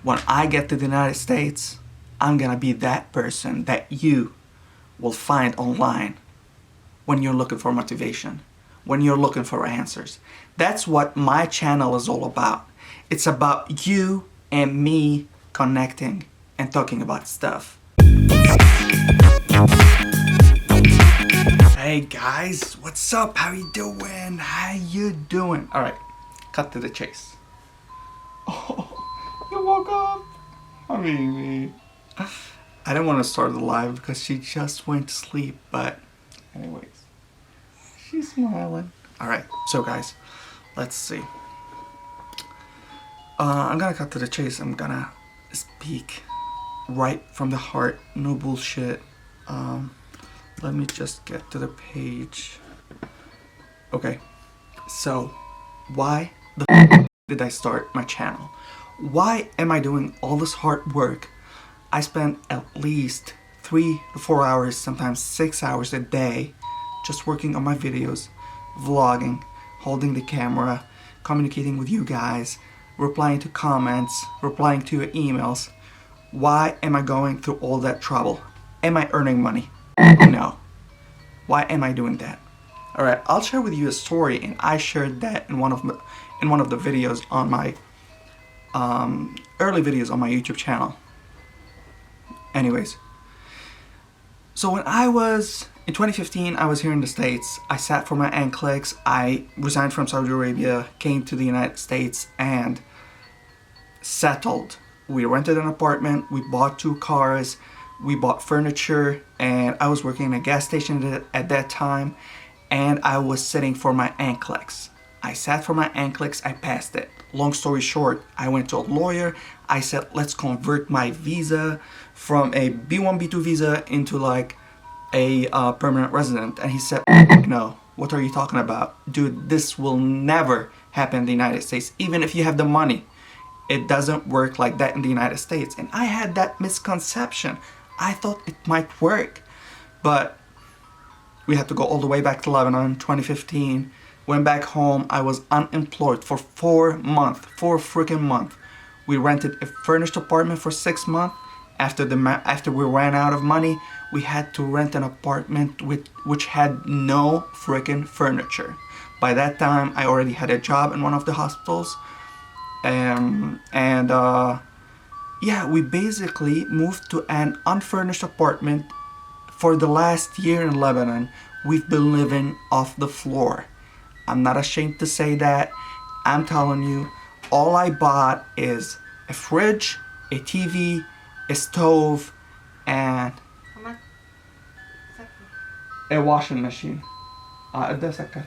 When I get to the United States, I'm gonna be that person that you will find online when you're looking for motivation, when you're looking for answers. That's what my channel is all about. It's about you and me connecting and talking about stuff. Hey guys, what's up? How you doing? How you doing? All right, cut to the chase. Oh, you woke up, Habibi. I didn't want to start the live because she just went to sleep, but anyways, she's smiling. All right, so guys, let's see. I'm gonna cut to the chase. I'm gonna speak right from the heart, no bullshit. Let me just get to the page. Okay, so why the did I start my channel? Why am I doing all this hard work? I spend at least 3 to 4 hours, sometimes 6 hours a day just working on my videos, vlogging, holding the camera, communicating with you guys, replying to comments, replying to your emails. Why am I going through all that trouble? Am I earning money? No. Why am I doing that? Alright, I'll share with you a story, and I shared that in one of the videos on my early videos on my YouTube channel. Anyways, so when I was in 2015, I was here in the States. I sat for my NCLEX. I resigned from Saudi Arabia, came to the United States, and settled. We rented an apartment, we bought 2 cars, we bought furniture, and I was working in a gas station at that time, and I was sitting for my NCLEX. I sat for my NCLEX, I passed it. Long story short, I went to a lawyer. I said, let's convert my visa from a B1, B2 visa into like a permanent resident. And he said, no, what are you talking about? Dude, this will never happen in the United States. Even if you have the money, it doesn't work like that in the United States. And I had that misconception. I thought it might work, but we had to go all the way back to Lebanon, 2015. Went back home. I was unemployed for 4 freaking months. We rented a furnished apartment for 6 months. After we ran out of money, we had to rent an apartment which had no freaking furniture. By that time, I already had a job in one of the hospitals, yeah, we basically moved to an unfurnished apartment. For the last year in Lebanon, we've been living off the floor. I'm not ashamed to say that. I'm telling you, all I bought is a fridge, a TV, a stove, and a washing machine. قد سكر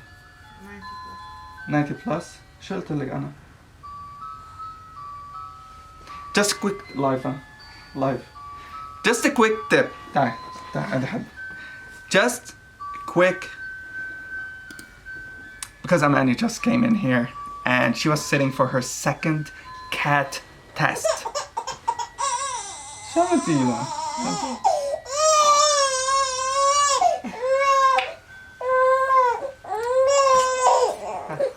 90 plus. شو قلت لك أنا؟ Just a quick live. Just a quick tip. تعال عندي حد. Just quick, because Amani just came in here and she was sitting for her second cat test. شو عملتي له؟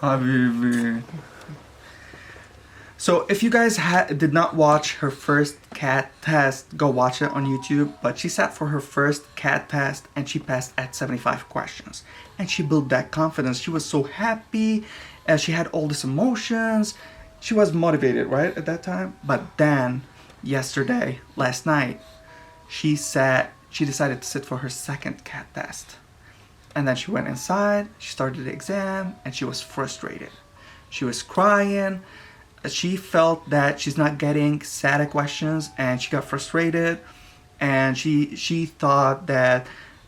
حبيبي. So if you guys did not watch her first cat test, go watch it on YouTube. But she sat for her first cat test and she passed at 75 questions. And she built that confidence. She was so happy. She had all these emotions. She was motivated, right, at that time. But then, last night, she decided to sit for her second cat test. And then she went inside, she started the exam, and she was frustrated. She was crying. She felt that she's not getting SATA questions, and she got frustrated, and she thought that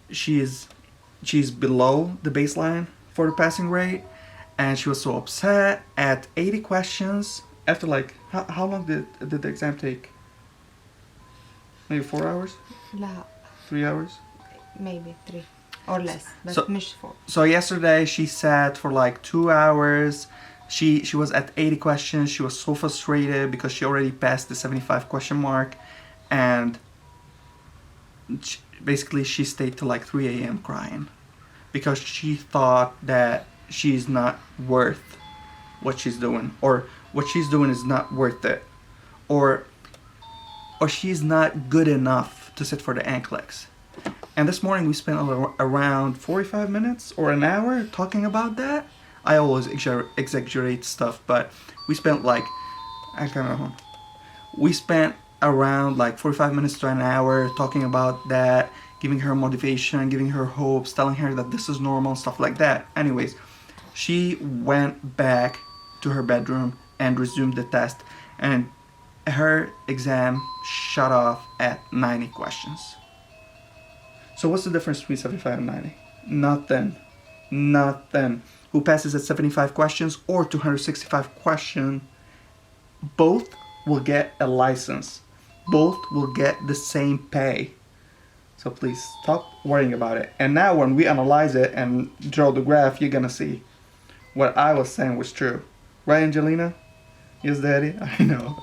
she's below the baseline for the passing rate, and she was so upset. At 80 questions, after like how long did the exam take? Maybe 4 hours? لا 3 hours? maybe 3 or less, but So- مش 4. So yesterday she sat for like 2 hours. She was at 80 questions. She was so frustrated because she already passed the 75 question mark, and basically she stayed till like 3 a.m. crying because she thought that she's not worth what she's doing, or what she's doing is not worth it, or or she's not good enough to sit for the NCLEX. And this morning we spent around 45 minutes or an hour talking about that. I always exaggerate stuff, but we spent like, I don't know, we spent around like 45 minutes to an hour talking about that, giving her motivation, giving her hopes, telling her that this is normal, stuff like that. Anyways, she went back to her bedroom and resumed the test, and her exam shut off at 90 questions. So what's the difference between 75 and 90? Nothing. Nothing. Who passes at 75 questions or 265 questions, both will get a license. Both will get the same pay. So please stop worrying about it. And now when we analyze it and draw the graph, you're gonna see what I was saying was true. Right, Angelina? Yes, Daddy? I know.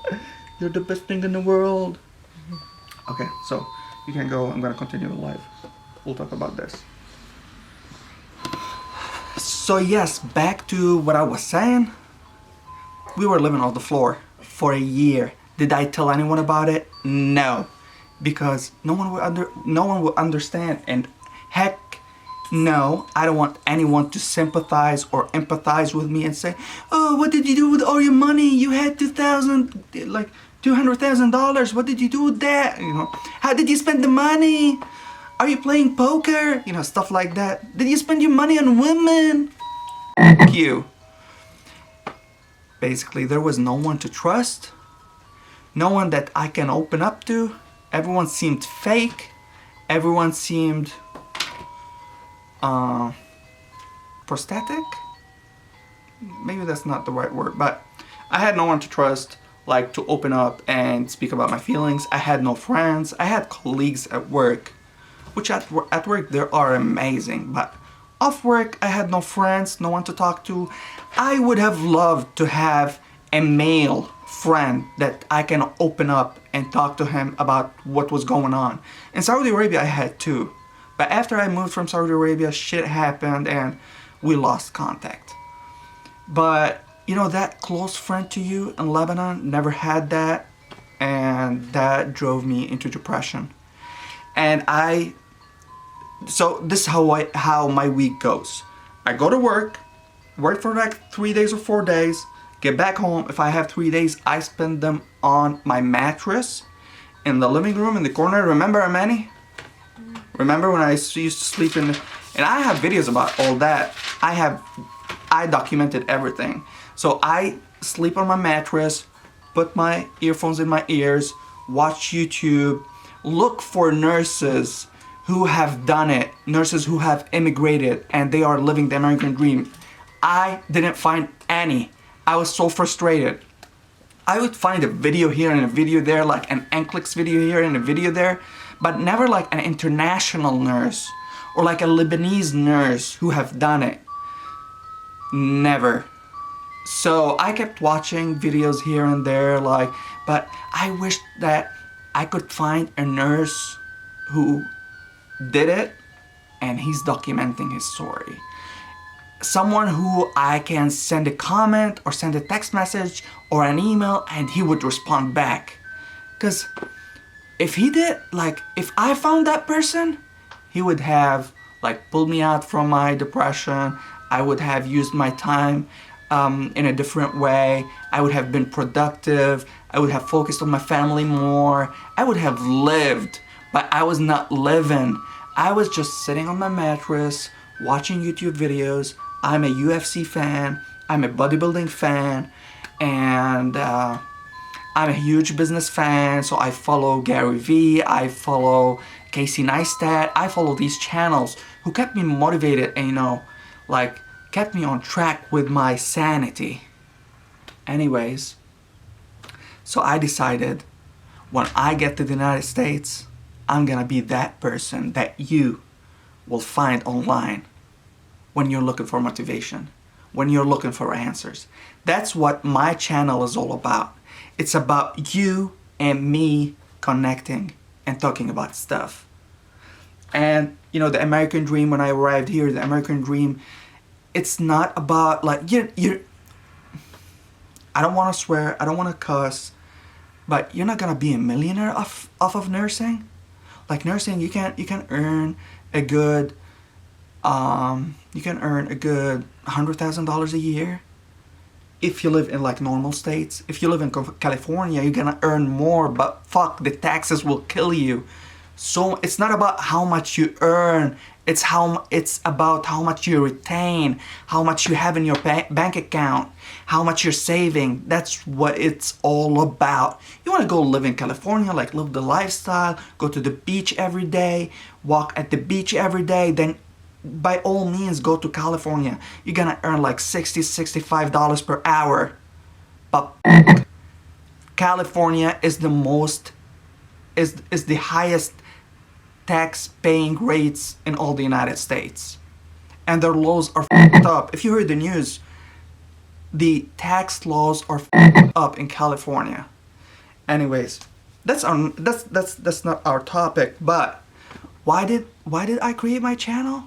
You're the best thing in the world. Okay, so you can go. I'm gonna continue the live. We'll talk about this. So yes, back to what I was saying. We were living on the floor for a year. Did I tell anyone about it? No, because no one will understand. And heck, no, I don't want anyone to sympathize or empathize with me and say, "Oh, what did you do with all your money? You had $200,000. What did you do with that? You know, how did you spend the money? Are you playing poker?" You know, stuff like that. Did you spend your money on women? F you. Basically, there was no one to trust. No one that I can open up to. Everyone seemed fake. Everyone seemed prosthetic. Maybe that's not the right word, but I had no one to trust, like to open up and speak about my feelings. I had no friends. I had colleagues at work, which at work they are amazing, but off work I had no friends, no one to talk to. I would have loved to have a male friend that I can open up and talk to him about what was going on. In Saudi Arabia I had two, but after I moved from Saudi Arabia, shit happened and we lost contact. But you know, that close friend to you in Lebanon, never had that, and that drove me into depression. And so this is how my week goes. I go to work for like 3 days or 4 days, get back home. If I have 3 days, I spend them on my mattress in the living room in the corner. Remember, Amani? Remember when I used to sleep in and I have videos about all that. I documented everything. So I sleep on my mattress, put my earphones in my ears, watch YouTube, look for nurses who have done it, nurses who have immigrated and they are living the American dream. I didn't find any. I was so frustrated. I would find a video here and a video there, like an NCLEX video here and a video there, but never like an international nurse or like a Lebanese nurse who have done it. Never. So I kept watching videos here and there, but I wish that I could find a nurse who did it and he's documenting his story. Someone who I can send a comment or send a text message or an email and he would respond back. Because if he did, if I found that person, he would have pulled me out from my depression. I would have used my time in a different way. I would have been productive. I would have focused on my family more. I would have lived, but I was not living. I was just sitting on my mattress, watching YouTube videos. I'm a UFC fan. I'm a bodybuilding fan. And I'm a huge business fan. So I follow Gary Vee. I follow Casey Neistat. I follow these channels who kept me motivated and, kept me on track with my sanity. Anyways, so I decided when I get to the United States, I'm gonna be that person that you will find online when you're looking for motivation, when you're looking for answers. That's what my channel is all about. It's about you and me connecting and talking about stuff. And the American dream, when I arrived here, the American dream, it's not about I don't want to swear, I don't want to cuss. but you're not gonna be a millionaire off of nursing. Like nursing, you can earn a good $100,000 a year. If you live in like normal states, if you live in California, you're gonna earn more, but fuck, the taxes will kill you. So it's not about how much you earn, it's about how much you retain, how much you have in your bank account, how much you're saving. That's what it's all about. You want to go live in California, like live the lifestyle, go to the beach every day, walk at the beach every day, then by all means go to California. You're gonna earn like $60, $65 per hour. But California is the highest tax paying rates in all the United States. And their laws are f***ed up. If you heard the news, the tax laws are f***ed up in California. Anyways, that's not our topic, but why did I create my channel?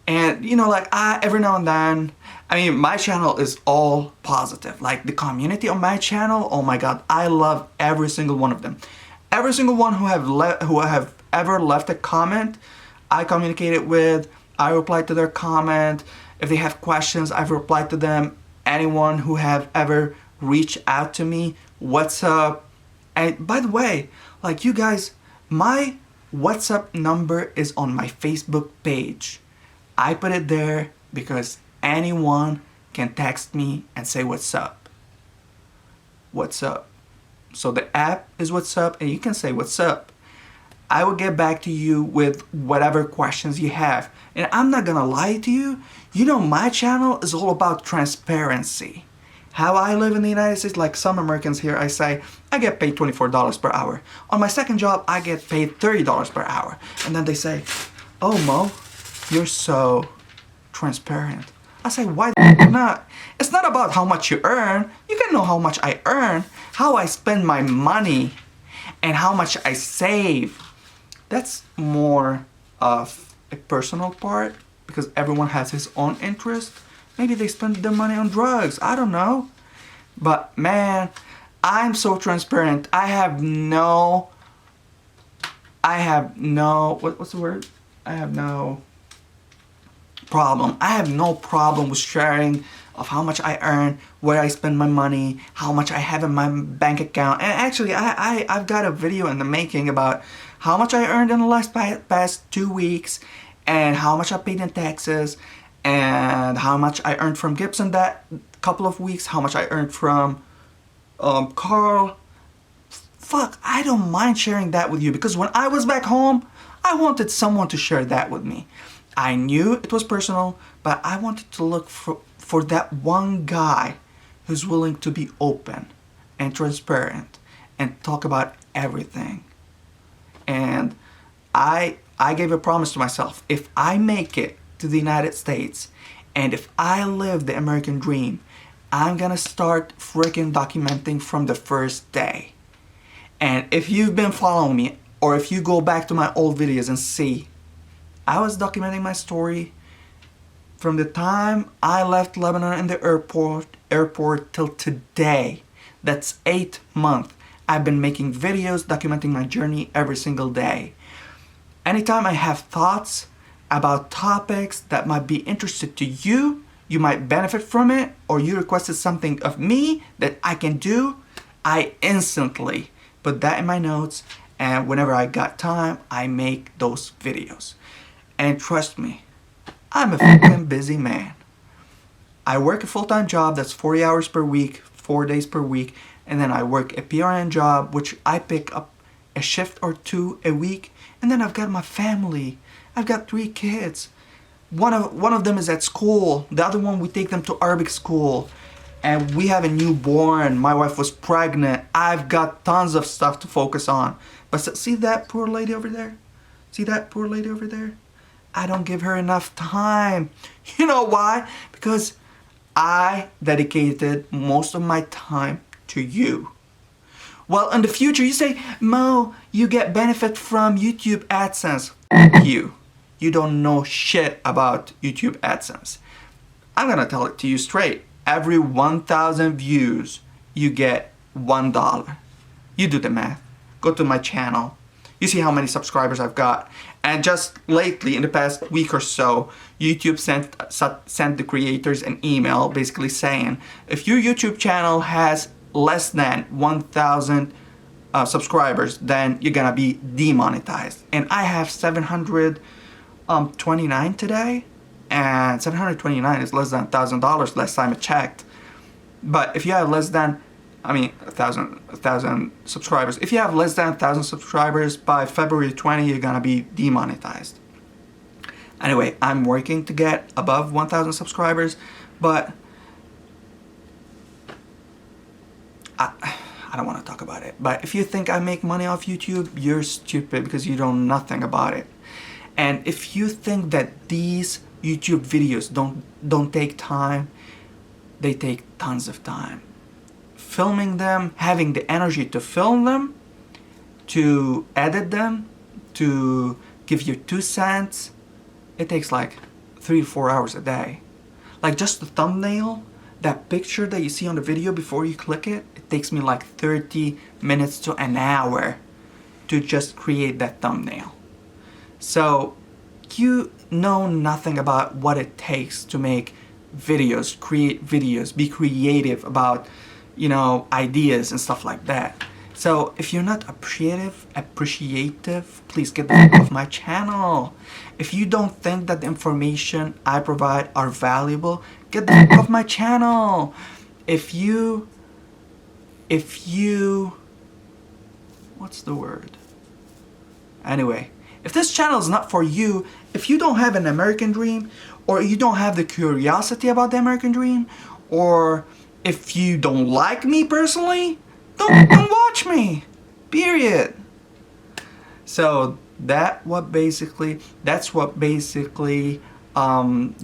And you know, like every now and then, I mean, my channel is all positive. Like the community on my channel, oh my god, I love every single one of them. Every single one who have ever left a comment, I communicated with. I replied to their comment. If they have questions, I've replied to them. Anyone who have ever reached out to me, what's up? And by the way, like you guys, my WhatsApp number is on my Facebook page. I put it there because anyone can text me and say what's up. What's up? So the app is what's up, and you can say what's up. I will get back to you with whatever questions you have. And I'm not gonna lie to you. You know, my channel is all about transparency. How I live in the United States, like some Americans here, I say, I get paid $24 per hour. On my second job, I get paid $30 per hour. And then they say, oh Mo, you're so transparent. I say, why the f not? It's not about how much you earn. You can know how much I earn, how I spend my money, and how much I save. That's more of a personal part because everyone has his own interest. Maybe they spend their money on drugs. I don't know. But man, I'm so transparent. I have no, what's the word? I have no problem. I have no problem with sharing of how much I earn, where I spend my money, how much I have in my bank account. And actually, I've got a video in the making about how much I earned in the past 2 weeks, and how much I paid in taxes, and how much I earned from Gibson that couple of weeks, how much I earned from Carl. Fuck, I don't mind sharing that with you because when I was back home, I wanted someone to share that with me. I knew it was personal, but I wanted to look for that one guy who's willing to be open and transparent and talk about everything. And I gave a promise to myself, if I make it to the United States and if I live the American dream, I'm gonna start freaking documenting from the first day. And if you've been following me, or if you go back to my old videos and see, I was documenting my story from the time I left Lebanon in the airport till today. That's 8 months. I've been making videos documenting my journey every single day. Anytime I have thoughts about topics that might be interested to you, you might benefit from it, or you requested something of me that I can do, I instantly put that in my notes, and whenever I got time, I make those videos. And trust me, I'm a fucking busy man. I work a full-time job that's 40 hours per week, 4 days per week, and then I work a PRN job, which I pick up a shift or 2 a week, and then I've got my family. I've got 3 kids. One of them is at school. The other one, we take them to Arabic school. And we have a newborn. My wife was pregnant. I've got tons of stuff to focus on. But see that poor lady over there? See that poor lady over there? I don't give her enough time. You know why? Because I dedicated most of my time to you. Well, in the future, you say, Mo, you get benefit from YouTube AdSense. F you. You don't know shit about YouTube AdSense. I'm gonna tell it to you straight. Every 1,000 views, you get $1. You do the math. Go to my channel. You see how many subscribers I've got. And just lately, in the past week or so, YouTube sent the creators an email basically saying, if your YouTube channel has less than 1,000 subscribers, then you're gonna be demonetized. And I have 729 today, and 729 is less than $1,000 last time I checked. But if you have less than, I mean, 1,000 subscribers. If you have less than 1,000 subscribers, by February 20, you're gonna be demonetized. Anyway, I'm working to get above 1,000 subscribers, but I don't want to talk about it. But if you think I make money off YouTube, you're stupid because you know nothing about it. And if you think that these YouTube videos don't take time, they take tons of time. Filming them, having the energy to film them, to edit them, to give you 2 cents, it takes like 3 to 4 hours a day. Like just the thumbnail, that picture that you see on the video before you click it, it takes me like 30 minutes to an hour to just create that thumbnail. So you know nothing about what it takes to make videos, create videos, be creative about, you know, ideas and stuff like that. So if you're not appreciative, please get the fuck off my channel. If you don't think that the information I provide are valuable, get the fuck off my channel. If you, what's the word? Anyway, if this channel is not for you, if you don't have an American dream, or you don't have the curiosity about the American dream, or if you don't like me personally, don't watch me, period. So that's what basically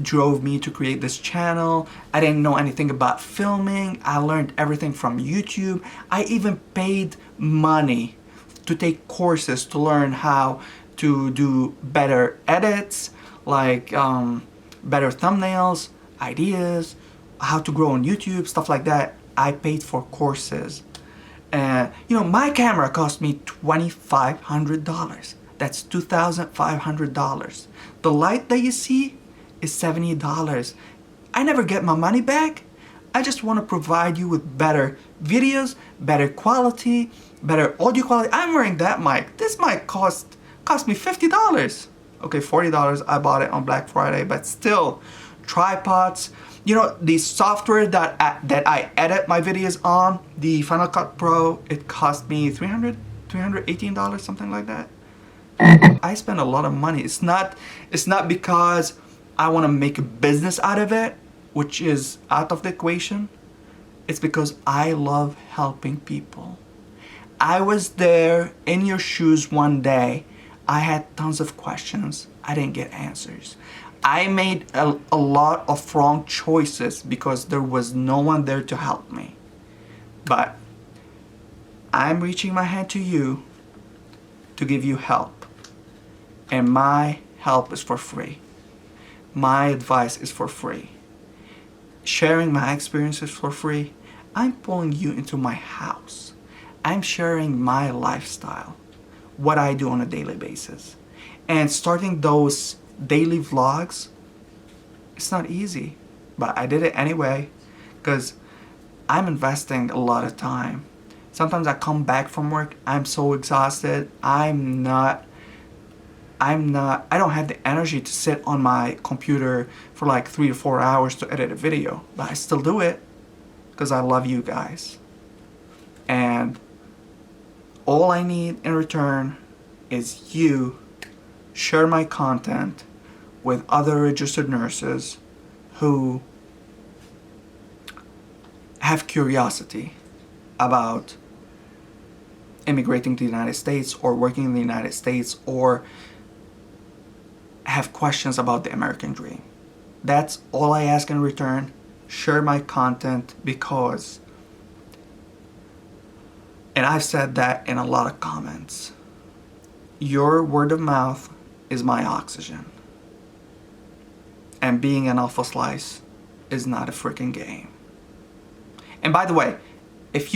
drove me to create this channel. I didn't know anything about filming. I learned everything from YouTube. I even paid money to take courses to learn how to do better edits, like better thumbnails, ideas, how to grow on YouTube, stuff like that. I paid for courses. And you know, my camera cost me $2,500. That's $2,500. The light that you see is $70. I never get my money back. I just want to provide you with better videos, better quality, better audio quality. I'm wearing that mic. This mic cost me $50. Okay, $40. I bought it on Black Friday, but still, tripods. You know, the software that I edit my videos on, the Final Cut Pro, it cost me $318, something like that. I spend a lot of money. It's not because I want to make a business out of it, which is out of the equation. It's because I love helping people. I was there in your shoes one day. I had tons of questions. I didn't get answers. I made a lot of wrong choices because there was no one there to help me. But I'm reaching my hand to you to give you help. And my help is for free. My advice is for free. Sharing my experiences for free. I'm pulling you into my house. I'm sharing my lifestyle, what I do on a daily basis. And starting those daily vlogs, it's not easy, but I did it anyway because I'm investing a lot of time. Sometimes I come back from work, I'm so exhausted, I don't have the energy to sit on my computer for like 3 to 4 hours to edit a video, but I still do it because I love you guys. And all I need in return is you share my content with other registered nurses who have curiosity about immigrating to the United States or working in the United States or have questions about the American dream. That's all I ask in return. Share my content because, and I've said that in a lot of comments, your word of mouth is my oxygen. And being an Alphaslice is not a freaking game. And by the way, if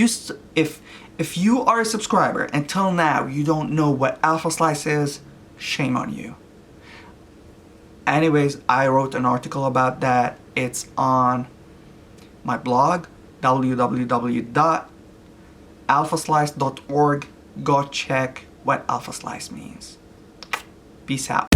If you are a subscriber and till now you don't know what Alphaslice is, shame on you. Anyways, I wrote an article about that. It's on my blog, www.alphaslice.org. Go check what Alphaslice means. Peace out.